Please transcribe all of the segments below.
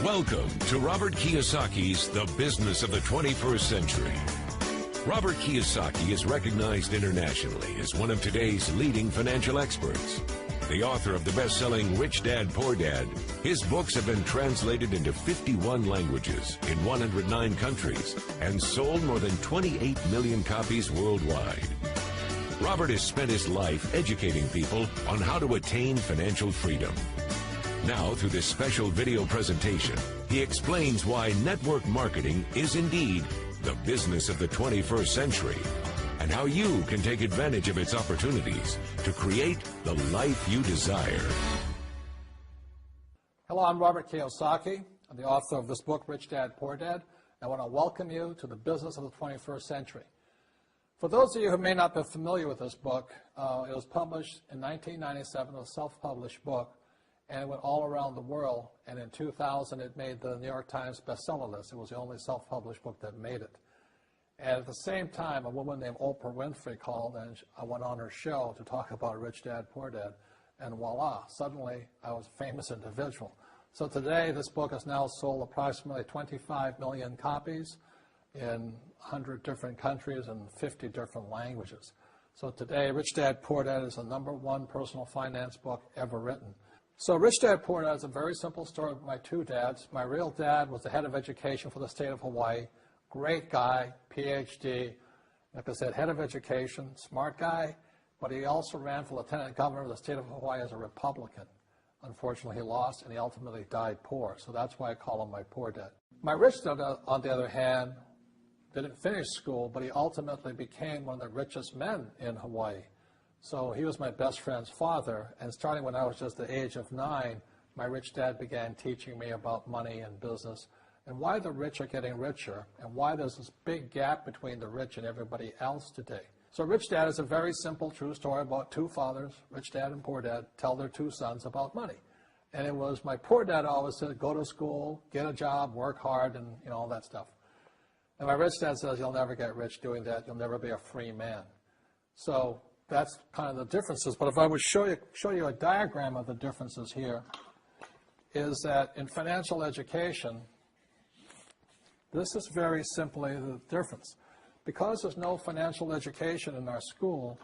Welcome to Robert Kiyosaki's The Business of the 21st Century. Robert Kiyosaki is recognized internationally as one of today's leading financial experts. The author of the best-selling Rich Dad, Poor Dad, his books have been translated into 51 languages in 109 countries and sold more than 28 million copies worldwide. Robert has spent his life educating people on how to attain financial freedom. Now, through this special video presentation, he explains why network marketing is indeed the business of the 21st century, and how you can take advantage of its opportunities to create the life you desire. Hello, I'm Robert Kiyosaki. I'm the author of this book, Rich Dad, Poor Dad. I want to welcome you to the business of the 21st century. For those of you who may not be familiar with this book, it was published in 1997, a self-published book, and it went all around the world, and in 2000 it made the New York Times bestseller list. It was the only self-published book that made it. And at the same time, a woman named Oprah Winfrey called, and I went on her show to talk about Rich Dad, Poor Dad, and voila, suddenly I was a famous individual. So today this book has now sold approximately 25 million copies in 100 different countries and 50 different languages. So today, Rich Dad, Poor Dad is the #1 personal finance book ever written. So Rich Dad, Poor Dad is a very simple story of my two dads. My real dad was the head of education for the state of Hawaii. Great guy, PhD, like I said, head of education, smart guy, but he also ran for lieutenant governor of the state of Hawaii as a Republican. Unfortunately, he lost, and he ultimately died poor, so that's why I call him my poor dad. My rich dad, on the other hand, didn't finish school, but he ultimately became one of the richest men in Hawaii. So he was my best friend's father, and starting when I was just the age of 9, my rich dad began teaching me about money and business and why the rich are getting richer and why there's this big gap between the rich and everybody else today. So Rich Dad is a very simple, true story about two fathers, Rich Dad and Poor Dad, tell their two sons about money. And it was my poor dad always said, go to school, get a job, work hard, and all that stuff. And my rich dad says, you'll never get rich doing that. You'll never be a free man. So that's kind of the differences. But if I would show you a diagram of the differences here, is that in financial education, this is very simply the difference. Because there's no financial education in our school,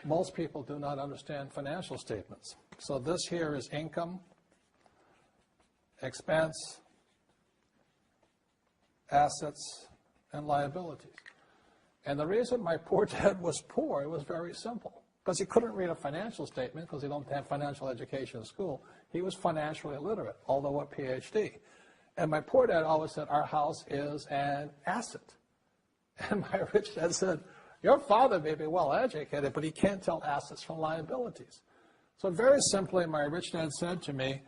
most people do not understand financial statements. So this here is income, expense, assets, and liabilities. And the reason my poor dad was poor, it was very simple. Because he couldn't read a financial statement because he don't have financial education in school. He was financially illiterate, although a PhD. And my poor dad always said, our house is an asset. And my rich dad said, your father may be well educated, but he can't tell assets from liabilities. So very simply, my rich dad said to me,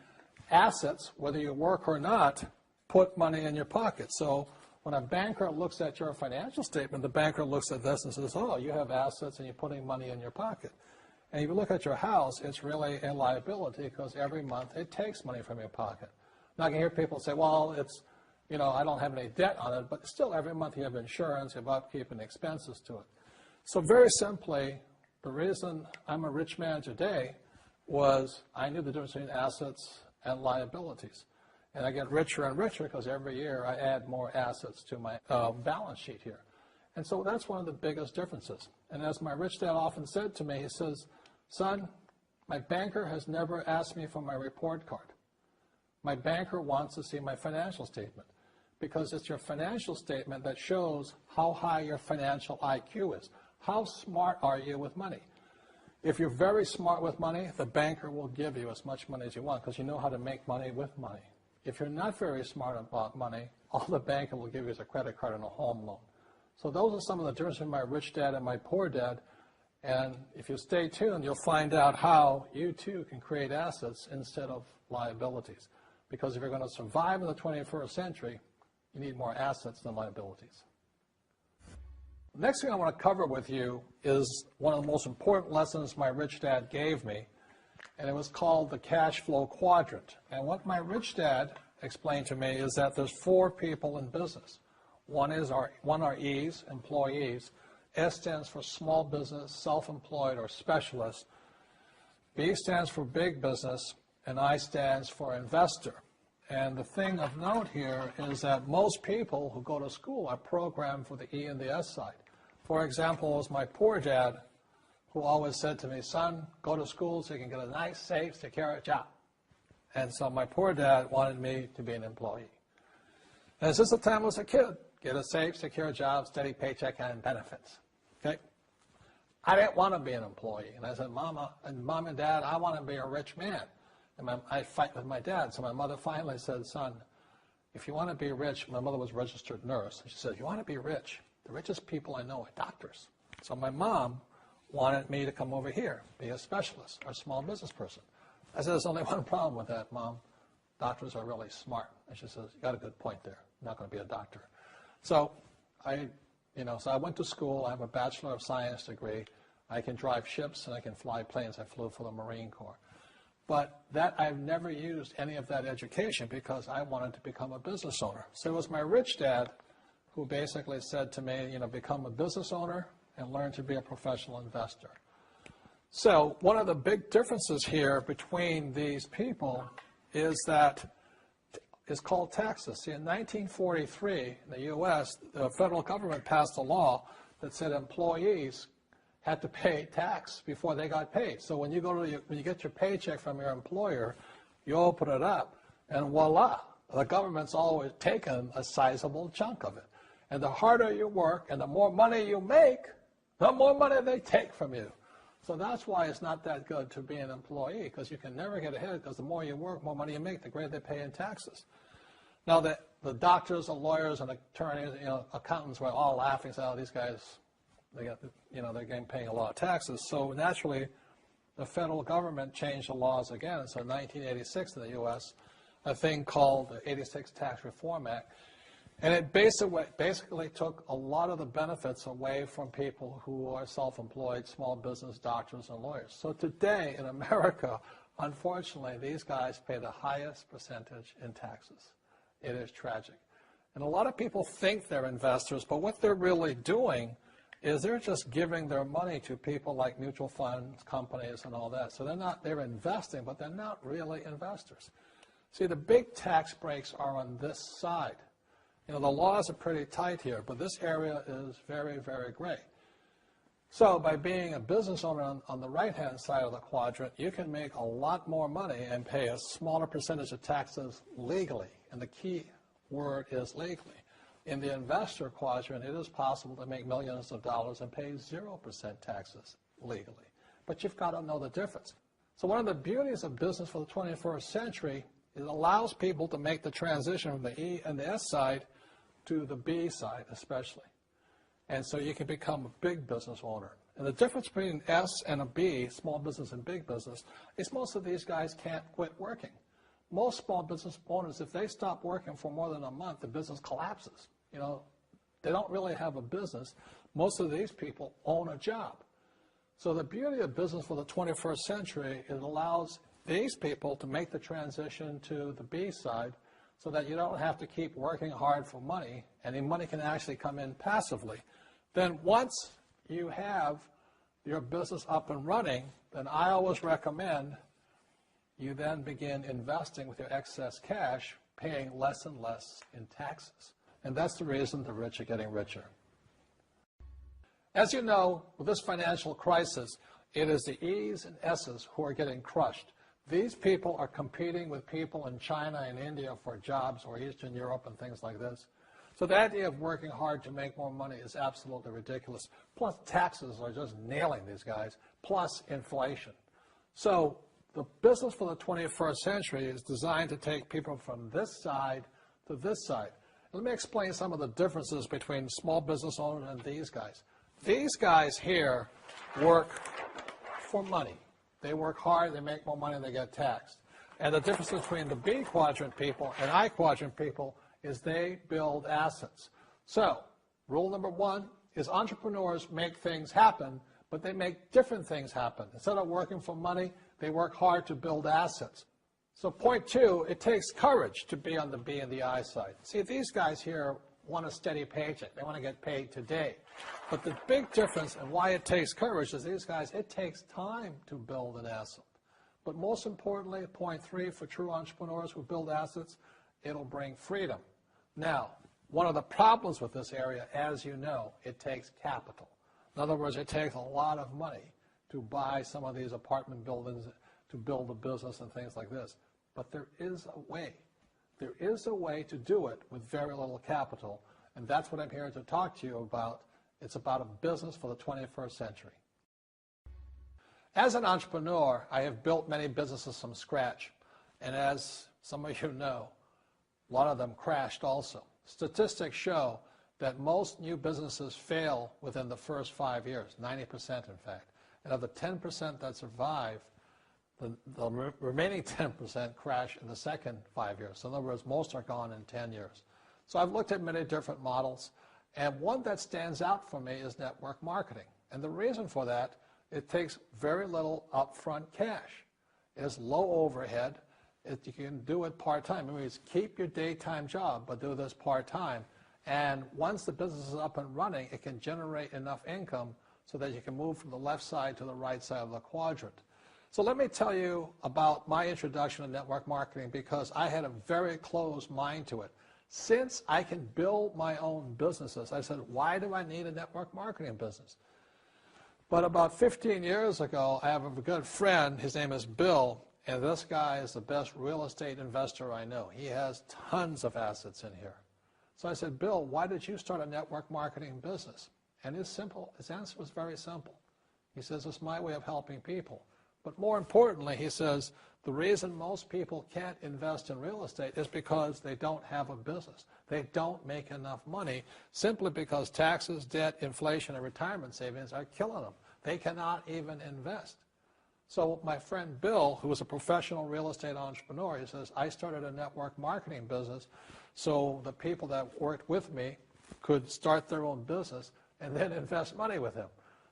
assets, whether you work or not, put money in your pocket. So when a banker looks at your financial statement, the banker looks at this and says, oh, you have assets and you're putting money in your pocket. And if you look at your house, it's really a liability because every month it takes money from your pocket. Now I can hear people say, well, it's, I don't have any debt on it, but still every month you have insurance, you have upkeep and expenses to it. So very simply, the reason I'm a rich man today was I knew the difference between assets and liabilities. And I get richer and richer because every year I add more assets to my balance sheet here. And so that's one of the biggest differences. And as my rich dad often said to me, he says, son, my banker has never asked me for my report card. My banker wants to see my financial statement because it's your financial statement that shows how high your financial IQ is. How smart are you with money? If you're very smart with money, the banker will give you as much money as you want because you know how to make money with money. If you're not very smart about money, all the banker will give you is a credit card and a home loan. So those are some of the differences between my rich dad and my poor dad. And if you stay tuned, you'll find out how you too can create assets instead of liabilities. Because if you're going to survive in the 21st century, you need more assets than liabilities. The next thing I want to cover with you is one of the most important lessons my rich dad gave me, and it was called the cash flow quadrant. And what my rich dad explained to me is that there's 4 people in business. One are E's, employees. S stands for small business, self-employed, or specialist. B stands for big business, and I stands for investor. And the thing of note here is that most people who go to school are programmed for the E and the S side. For example, it was my poor dad who always said to me, son, go to school so you can get a nice, safe, secure job. And so my poor dad wanted me to be an employee. And since the time I was a kid, get a safe, secure job, steady paycheck, and benefits. Okay? I didn't want to be an employee. And I said, Mom and Dad, I want to be a rich man. And I fight with my dad. So my mother finally said, son, if you want to be rich, my mother was a registered nurse. She said, if you want to be rich, the richest people I know are doctors. So my mom wanted me to come over here, be a specialist or a small business person. I said, there's only one problem with that, Mom. Doctors are really smart. And she says, you got a good point there. I'm not going to be a doctor. So I went to school. I have a Bachelor of Science degree. I can drive ships and I can fly planes. I flew for the Marine Corps. But I've never used any of that education because I wanted to become a business owner. So it was my rich dad who basically said to me, become a business owner and learn to be a professional investor. So one of the big differences here between these people is that it's called taxes. See, in 1943, in the U.S., the federal government passed a law that said employees had to pay tax before they got paid. So when you get your paycheck from your employer, you open it up, and voila, the government's always taken a sizable chunk of it. And the harder you work and the more money you make, the more money they take from you. So that's why it's not that good to be an employee, because you can never get ahead, because the more you work, more money you make, the greater they pay in taxes. Now, the doctors and lawyers and attorneys, accountants were all laughing, saying, oh, these guys, they're getting paying a lot of taxes. So naturally, the federal government changed the laws again. So in 1986 in the U.S., a thing called the 86 Tax Reform Act, and it basically took a lot of the benefits away from people who are self-employed, small business, doctors, and lawyers. So today in America, unfortunately, these guys pay the highest percentage in taxes. It is tragic. And a lot of people think they're investors, but what they're really doing is they're just giving their money to people like mutual funds, companies, and all that. So they're investing, but they're not really investors. See, the big tax breaks are on this side. The laws are pretty tight here, but this area is very, very gray. So by being a business owner on the right-hand side of the quadrant, you can make a lot more money and pay a smaller percentage of taxes legally. And the key word is legally. In the investor quadrant, it is possible to make millions of dollars and pay 0% taxes legally. But you've got to know the difference. So one of the beauties of business for the 21st century is it allows people to make the transition from the E and the S side to the B side especially. And so you can become a big business owner. And the difference between S and a B, small business and big business, is most of these guys can't quit working. Most small business owners, if they stop working for more than a month, the business collapses. They don't really have a business. Most of these people own a job. So the beauty of business for the 21st century, it allows these people to make the transition to the B side so that you don't have to keep working hard for money, and the money can actually come in passively. Then once you have your business up and running, then I always recommend you then begin investing with your excess cash, paying less and less in taxes. And that's the reason the rich are getting richer. As you know, with this financial crisis, it is the E's and S's who are getting crushed. These people are competing with people in China and India for jobs, or Eastern Europe and things like this. So the idea of working hard to make more money is absolutely ridiculous. Plus taxes are just nailing these guys, plus inflation. So the business for the 21st century is designed to take people from this side to this side. Let me explain some of the differences between small business owners and these guys. These guys here work for money. They work hard, they make more money, they get taxed. And the difference between the B quadrant people and I quadrant people is they build assets. So, rule number one is entrepreneurs make things happen, but they make different things happen. Instead of working for money, they work hard to build assets. So point two, it takes courage to be on the B and the I side. See, these guys here want a steady paycheck. They want to get paid today. But the big difference and why it takes courage is these guys, it takes time to build an asset. But most importantly, point three, for true entrepreneurs who build assets, it'll bring freedom. Now, one of the problems with this area, as you know, it takes capital. In other words, it takes a lot of money to buy some of these apartment buildings, to build a business and things like this. But there is a way. There is a way to do it with very little capital, and that's what I'm here to talk to you about. It's about a business for the 21st century. As an entrepreneur, I have built many businesses from scratch, and as some of you know, a lot of them crashed also. Statistics show that most new businesses fail within the first 5 years, 90% in fact. And of the 10% that survive, the remaining 10% crash in the second 5 years. So in other words, most are gone in 10 years. So I've looked at many different models, and one that stands out for me is network marketing. And the reason for that, it takes very little upfront cash. It is low overhead. You can do it part-time. It means keep your daytime job, but do this part-time. And once the business is up and running, it can generate enough income so that you can move from the left side to the right side of the quadrant. So let me tell you about my introduction to network marketing, because I had a very closed mind to it. Since I can build my own businesses, I said, why do I need a network marketing business? But about 15 years ago, I have a good friend, his name is Bill, and this guy is the best real estate investor I know. He has tons of assets in here. So I said, Bill, why did you start a network marketing business? And his answer was very simple. He says, it's my way of helping people. But more importantly, he says, the reason most people can't invest in real estate is because they don't have a business. They don't make enough money simply because taxes, debt, inflation, and retirement savings are killing them. They cannot even invest. So my friend Bill, who was a professional real estate entrepreneur, he says, I started a network marketing business so the people that worked with me could start their own business and then invest money with him.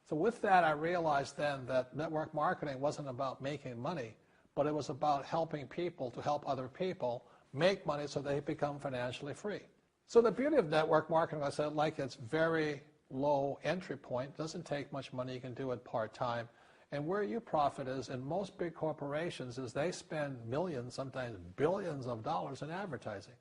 So with that, I realized then that network marketing wasn't about making money, but it was about helping people to help other people make money so they become financially free. So the beauty of network marketing, I said, like it's very low entry point, doesn't take much money, you can do it part-time. And where you profit is in most big corporations is they spend millions, sometimes billions of dollars in advertising.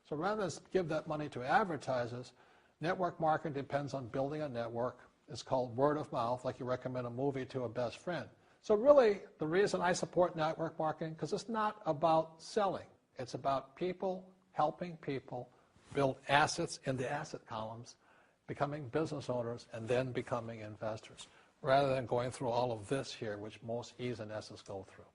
So rather than give that money to advertisers, network marketing depends on building a network. It's called word of mouth, like you recommend a movie to a best friend. So really, the reason I support network marketing, because it's not about selling. It's about people helping people build assets in the asset columns, becoming business owners, and then becoming investors, rather than going through all of this here, which most E's and S's go through.